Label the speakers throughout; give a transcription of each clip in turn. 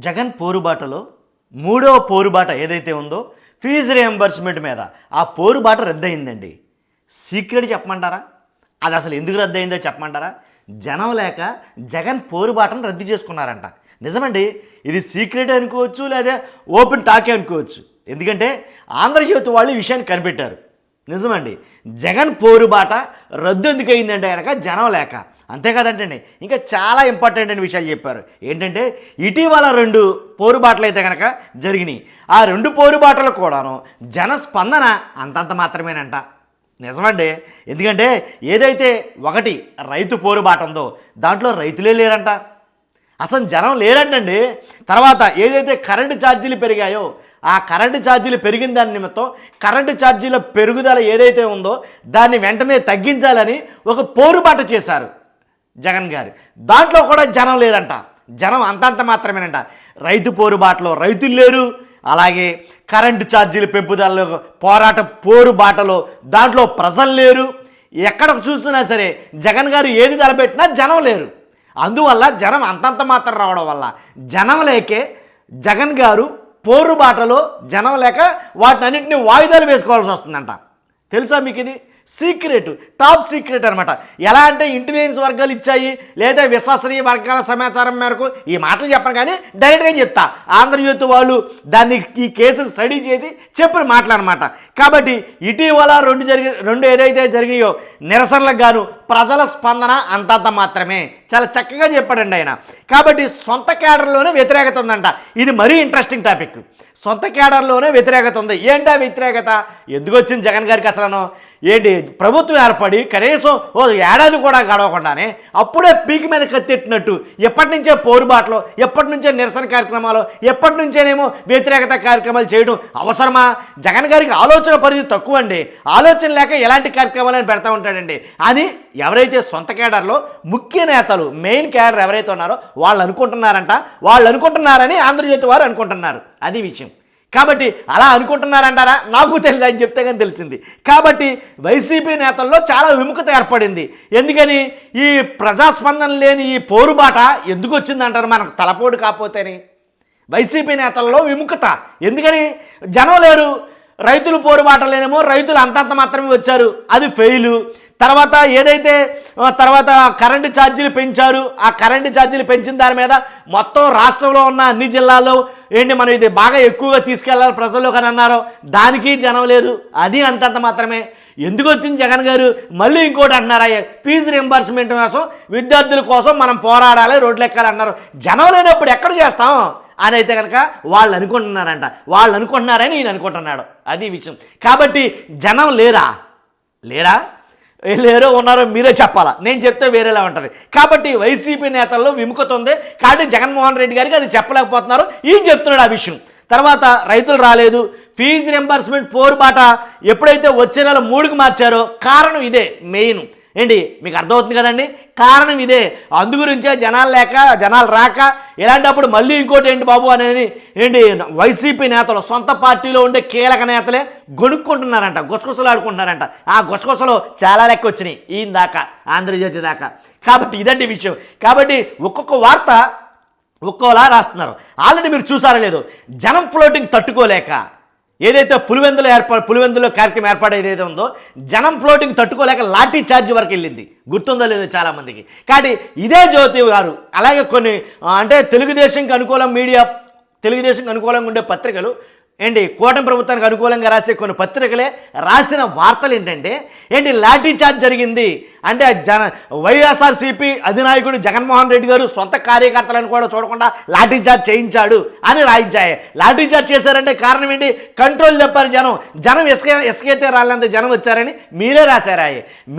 Speaker 1: జగన్ పోరుబాటలో మూడవ పోరుబాట ఏదైతే ఉందో ఫీజు రియంబర్స్మెంట్ మీద ఆ పోరుబాట రద్దయిందండి. సీక్రెట్ చెప్పమంటారా? అది అసలు ఎందుకు రద్దయిందో చెప్పమంటారా? జనం లేక జగన్ పోరుబాటను రద్దు చేసుకున్నారంట. నిజమండి, ఇది సీక్రెట్ అనుకోవచ్చు, లేదా ఓపెన్ టాకే అనుకోవచ్చు. ఎందుకంటే ఆంధ్రజ్యోతి వాళ్ళు ఈ విషయాన్ని కనిపెట్టారు. నిజమండి, జగన్ పోరుబాట రద్దు ఎందుకు అయిందంటే కనుక జనం లేక. అంతేకాదంటండి, ఇంకా చాలా ఇంపార్టెంట్ అయిన విషయాలు చెప్పారు. ఏంటంటే ఇటీవల 2 పోరుబాటలు అయితే కనుక జరిగినాయి. ఆ 2 పోరుబాటలు కూడాను జన స్పందన అంతంత మాత్రమేనంట. నిజమండి, ఎందుకంటే ఏదైతే ఒకటి రైతు పోరుబాట ఉందో దాంట్లో రైతులే లేరంట, అసలు జనం లేరంటండి. తర్వాత ఏదైతే కరెంటు ఛార్జీలు పెరిగాయో ఆ కరెంటు ఛార్జీలు పెరిగిన దాని నిమిత్తం కరెంటు ఛార్జీల పెరుగుదల ఏదైతే ఉందో దాన్ని వెంటనే తగ్గించాలని ఒక పోరుబాట చేశారు జగన్ గారు. దాంట్లో కూడా జనం లేరంట, జనం అంతంత మాత్రమేనంట. రైతు పోరుబాటలో రైతులు లేరు, అలాగే కరెంటు ఛార్జీల పెంపుదలలో పోరుబాటలో దాంట్లో ప్రజలు లేరు. ఎక్కడ చూసినా సరే జగన్ గారు ఏది తలపెట్టినా జనం లేరు. అందువల్ల జనం అంతంత మాత్రం రావడం వల్ల జనం లేకే జగన్ గారు పోరుబాటలో జనం లేక వాటినన్నింటినీ వాయిదాలు వేసుకోవాల్సి వస్తుందంట. తెలుసా మీకు? ఇది సీక్రెట్, టాప్ సీక్రెట్ అనమాట. ఎలా అంటే ఇంటెలిజెన్స్ వర్గాలు ఇచ్చాయి, లేదా విశ్వసనీయ వర్గాల సమాచారం మేరకు ఈ మాటలు చెప్పను, కానీ డైరెక్ట్గా చెప్తా. ఆంధ్రజ్యోతి వాళ్ళు దాన్ని ఈ కేసును స్టడీ చేసి చెప్పిన మాటలు అనమాట. కాబట్టి ఇటీవల 2 ఏదైతే జరిగాయో నిరసనలకు గాను ప్రజల స్పందన అంతంత మాత్రమే. చాలా చక్కగా చెప్పాడండి ఆయన. కాబట్టి సొంత కేడర్లోనే వ్యతిరేకత ఉందంట. ఇది మరీ ఇంట్రెస్టింగ్ టాపిక్. సొంత కేడర్లోనే వ్యతిరేకత ఉంది. ఏంటా వ్యతిరేకత? ఎందుకు వచ్చింది జగన్ గారికి అసలు? ఏంటి, ప్రభుత్వం ఏర్పడి కనీసం ఓ ఏడాది కూడా గడవకుండానే అప్పుడే పీకి మీద కత్తెట్టినట్టు ఎప్పటి నుంచే పోరుబాటలో, ఎప్పటి నుంచే నిరసన కార్యక్రమాలు, ఎప్పటి నుంచేనేమో వ్యతిరేకత కార్యక్రమాలు చేయడం అవసరమా? జగన్ గారికి ఆలోచన పరిధి తక్కువ అండి. ఆలోచన లేక ఎలాంటి కార్యక్రమాలను పెడతా ఉంటాడండి అని ఎవరైతే సొంత కేడర్లో ముఖ్య నేతలు, మెయిన్ కేడర్ ఎవరైతే ఉన్నారో వాళ్ళు అనుకుంటున్నారంట. వాళ్ళు అనుకుంటున్నారని ఆంధ్రజ్యోతి వారు అనుకుంటున్నారు. అది విషయం. కాబట్టి అలా అనుకుంటున్నారంటారా? నాకు తెలియదు అని చెప్తే కానీ తెలిసింది. కాబట్టి వైసీపీ నేతల్లో చాలా విముఖత ఏర్పడింది. ఎందుకని? ఈ ప్రజాస్పందన లేని ఈ పోరుబాట ఎందుకు వచ్చిందంటారు? మనకు తలపోటు కాకపోతేనే వైసీపీ నేతల్లో విముఖత. ఎందుకని? జనం లేరు. రైతులు పోరుబాటలేనేమో రైతులు అంతంత మాత్రమే వచ్చారు, అది ఫెయిలు. తర్వాత ఏదైతే కరెంటు ఛార్జీలు పెంచారు, ఆ కరెంటు ఛార్జీలు పెంచిన దాని మీద మొత్తం రాష్ట్రంలో ఉన్న అన్ని జిల్లాల్లో ఏంటి మనం ఇది బాగా ఎక్కువగా తీసుకెళ్ళాలి ప్రజల్లోకి అని అన్నారో దానికి జనం లేదు, అది అంతంత మాత్రమే. ఎందుకు వచ్చింది జగన్ గారు? మళ్ళీ ఇంకోటి అంటున్నారా, ఫీజు రింబర్స్మెంట్ కోసం విద్యార్థుల కోసం మనం పోరాడాలి, రోడ్లు ఎక్కాలి అన్నారు. జనం లేనప్పుడు ఎక్కడ చేస్తాం అని అయితే కనుక వాళ్ళు అనుకుంటున్నారంట. వాళ్ళు అనుకుంటున్నారని ఈయన అనుకుంటున్నాడు, అది విషయం. కాబట్టి జనం లేరా? లేరో ఉన్నారో మీరే చెప్పాలా, నేను చెప్తే వేరేలా ఉంటుంది. కాబట్టి వైసీపీ నేతల్లో విముఖత ఉంది. కాబట్టి జగన్మోహన్ రెడ్డి గారికి అది చెప్పలేకపోతున్నారు, ఈయన చెప్తున్నాడు ఆ విషయం. తర్వాత రైతులు రాలేదు, ఫీజు రింబర్స్మెంట్ పోరుబాట ఎప్పుడైతే వచ్చే నెల 3కి మార్చారో కారణం ఇదే మెయిన్. ఏంటి మీకు అర్థమవుతుంది కదండి? కారణం ఇదే. అందు గురించే జనాలు రాక ఇలాంటప్పుడు మళ్ళీ ఇంకోటి ఏంటి బాబు అనేది ఏంటి వైసీపీ నేతలు, సొంత పార్టీలో ఉండే కీలక నేతలే గొనుక్కుంటున్నారంట, గుసగుసలాడుకుంటున్నారంట. ఆ గుసగుసలో చాలా లెక్క వచ్చినాయి ఈయన దాకా, ఆంధ్రజ్యోతి దాకా. కాబట్టి ఇదండి విషయం. కాబట్టి ఒక్కొక్క వార్త ఒక్కోలా రాస్తున్నారు. ఆల్రెడీ మీరు చూసారో లేదో, జనం ఫ్లోటింగ్ తట్టుకోలేక ఏదైతే పులివెందులో కార్యక్రమం ఏర్పాటు ఏదైతే ఉందో జనం ఫ్లోటింగ్ తట్టుకోలేక లాఠీ ఛార్జ్ వరకు వెళ్ళింది. గుర్తుందో లేదో చాలామందికి. కాబట్టి ఇదే జ్యోతి గారు అలాగే కొన్ని అంటే తెలుగుదేశంకి అనుకూలంగా ఉండే పత్రికలు ఏంటి కూటమి ప్రభుత్వానికి అనుకూలంగా రాసే కొన్ని పత్రికలే రాసిన వార్తలు ఏంటి లాఠీ ఛార్జ్ జరిగింది అంటే వైఎస్ఆర్సీపీ అధినాయకుడు జగన్మోహన్ రెడ్డి గారు సొంత కార్యకర్తలను కూడా చూడకుండా లాఠీ ఛార్జ్ చేయించాడు అని రాయించాయి. లాఠీ ఛార్జ్ చేశారంటే కారణం ఏంటి? కంట్రోల్ చెప్పారు. జనం ఎస్కైతే రాళ్ళంత జనం వచ్చారని మీరే రాశారా?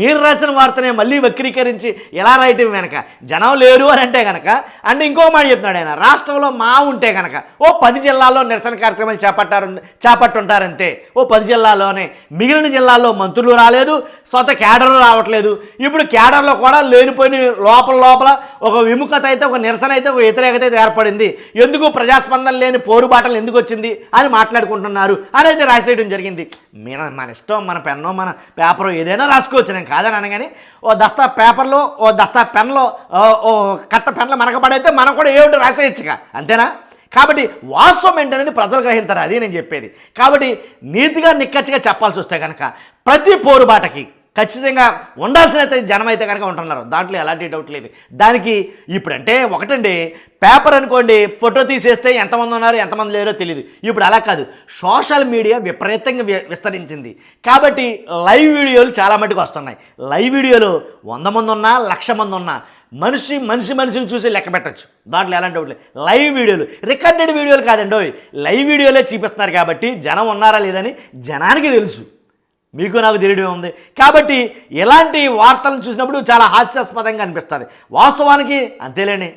Speaker 1: మీరు రాసిన వార్తనే మళ్ళీ వక్రీకరించి ఎలా రాయటం వెనక జనం లేరు అని అంటే కనుక. అంటే ఇంకో మాట చెప్తున్నాడు ఆయన, రాష్ట్రంలో మా ఉంటే కనుక ఓ 10 జిల్లాల్లో నిరసన కార్యక్రమాలు చేపట్టుంటారంతే. ఓ 10 జిల్లాల్లోనే, మిగిలిన జిల్లాల్లో మంత్రులు రాలేదు, సొంత కేడర్లు రావట్లేదు. ఇప్పుడు కేడర్లో కూడా లేనిపోయిన లోపల ఒక విముఖత అయితే, ఒక నిరసన అయితే, ఒక వ్యతిరేకత అయితే ఏర్పడింది. ఎందుకు ప్రజాస్పందన లేని పోరుబాటలు ఎందుకు వచ్చింది అని మాట్లాడుకుంటున్నారు అని అయితే రాసేయడం జరిగింది. మన ఇష్టం, మన పెన్నో మన పేపర్ ఏదైనా రాసుకోవచ్చు, నేను కాదని అనగానే ఓ దస్తా పేపర్లో ఓ దస్తా పెన్లో ఓ కట్ట పెన్లో మనకు పడైతే మనం కూడా ఏమిటో రాసేయచ్చుగా, అంతేనా? కాబట్టి వాస్తవం ఏంటనేది ప్రజలు గ్రహించారు, అది నేను చెప్పేది. కాబట్టి నీతిగా నిక్కచ్చిగా చెప్పాల్సి వస్తే కనుక ప్రతి పోరుబాటకి ఖచ్చితంగా ఉండాల్సిన జనం అయితే కనుక ఉంటున్నారు, దాంట్లో ఎలాంటి డౌట్ లేదు. దానికి ఇప్పుడంటే ఒకటండి, పేపర్ అనుకోండి, ఫోటో తీసేస్తే ఎంతమంది ఉన్నారు ఎంతమంది లేరో తెలియదు. ఇప్పుడు అలా కాదు, సోషల్ మీడియా విపరీతంగా విస్తరించింది. కాబట్టి లైవ్ వీడియోలు చాలా మటుకు వస్తున్నాయి. లైవ్ వీడియోలు 100 మంది ఉన్నా 1,00,000 మంది ఉన్నా మనిషిని చూసి లెక్క పెట్టచ్చు, దాంట్లో ఎలాంటి డౌట్ లేదు. లైవ్ వీడియోలు, రికార్డెడ్ వీడియోలు కాదండి, లైవ్ వీడియోలే చూపిస్తున్నారు. కాబట్టి జనం ఉన్నారా లేదని జనానికి తెలుసు, మీకు నాకు తెలియడం ఉంది. కాబట్టి ఇలాంటి వార్తలను చూసినప్పుడు చాలా హాస్యాస్పదంగా అనిపిస్తుంది. వాస్తవానికి అంతేలేండి,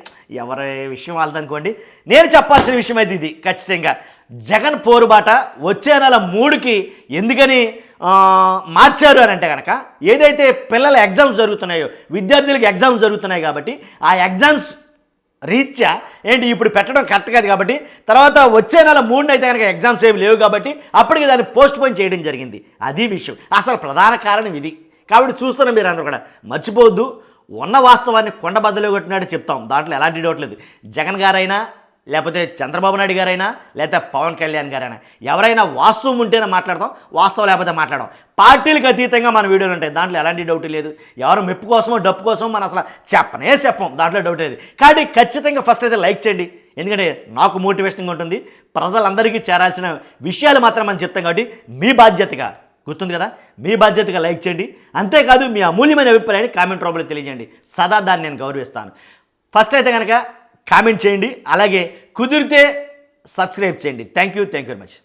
Speaker 1: ఎవరి విషయం వాళ్ళదనుకోండి. నేను చెప్పాల్సిన విషయం అయితే ఇది, ఖచ్చితంగా జగన్ పోరుబాట వచ్చే నెల 3కి ఎందుకని మార్చారు అని అంటే కనుక, ఏదైతే పిల్లల ఎగ్జామ్స్ జరుగుతున్నాయో, విద్యార్థులకి ఎగ్జామ్స్ జరుగుతున్నాయి కాబట్టి ఆ ఎగ్జామ్స్ రీత్యా ఏంటి ఇప్పుడు పెట్టడం కరెక్ట్ కాదు. కాబట్టి తర్వాత వచ్చే నెల 3 అయితే కనుక ఎగ్జామ్స్ ఏమి లేవు కాబట్టి అప్పటికి దాన్ని పోస్ట్ పోన్ చేయడం జరిగింది. అది విషయం, అసలు ప్రధాన కారణం ఇది. కాబట్టి చూస్తున్న మీరు అందరూ కూడా మర్చిపోవద్దు, ఉన్న వాస్తవాన్ని కొండబద్దలు కొట్టినట్టు చెప్తాం, దాంట్లో ఎలాంటి డౌట్ లేదు. జగన్ గారైనా లేకపోతే చంద్రబాబు నాయుడు గారైనా లేకపోతే పవన్ కళ్యాణ్ గారైనా ఎవరైనా వాస్తవం ఉంటేనే మాట్లాడతాం, వాస్తవం లేకపోతే మాట్లాడడం. పార్టీలకు అతీతంగా మన వీడియోలు ఉంటాయి, దాంట్లో ఎలాంటి డౌట్ లేదు. ఎవరు మెప్పు కోసమో డప్పు కోసమో మనం అసలు చెప్పం, దాంట్లో డౌట్ లేదు. కాబట్టి ఖచ్చితంగా ఫస్ట్ అయితే లైక్ చేయండి, ఎందుకంటే నాకు మోటివేషన్గా ఉంటుంది. ప్రజలందరికీ చేరాల్సిన విషయాలు మాత్రం మనం చెప్తాం కాబట్టి మీ బాధ్యతగా, గుర్తుంది కదా, మీ బాధ్యతగా లైక్ చేయండి. అంతేకాదు మీ అమూల్యమైన అభిప్రాయాన్ని కామెంట్ రూపంలో తెలియజేయండి, సదా దాన్ని నేను గౌరవిస్తాను. ఫస్ట్ అయితే కనుక కామెంట్ చేయండి, అలాగే కుదిరితే సబ్స్క్రైబ్ చేయండి. Thank you very much.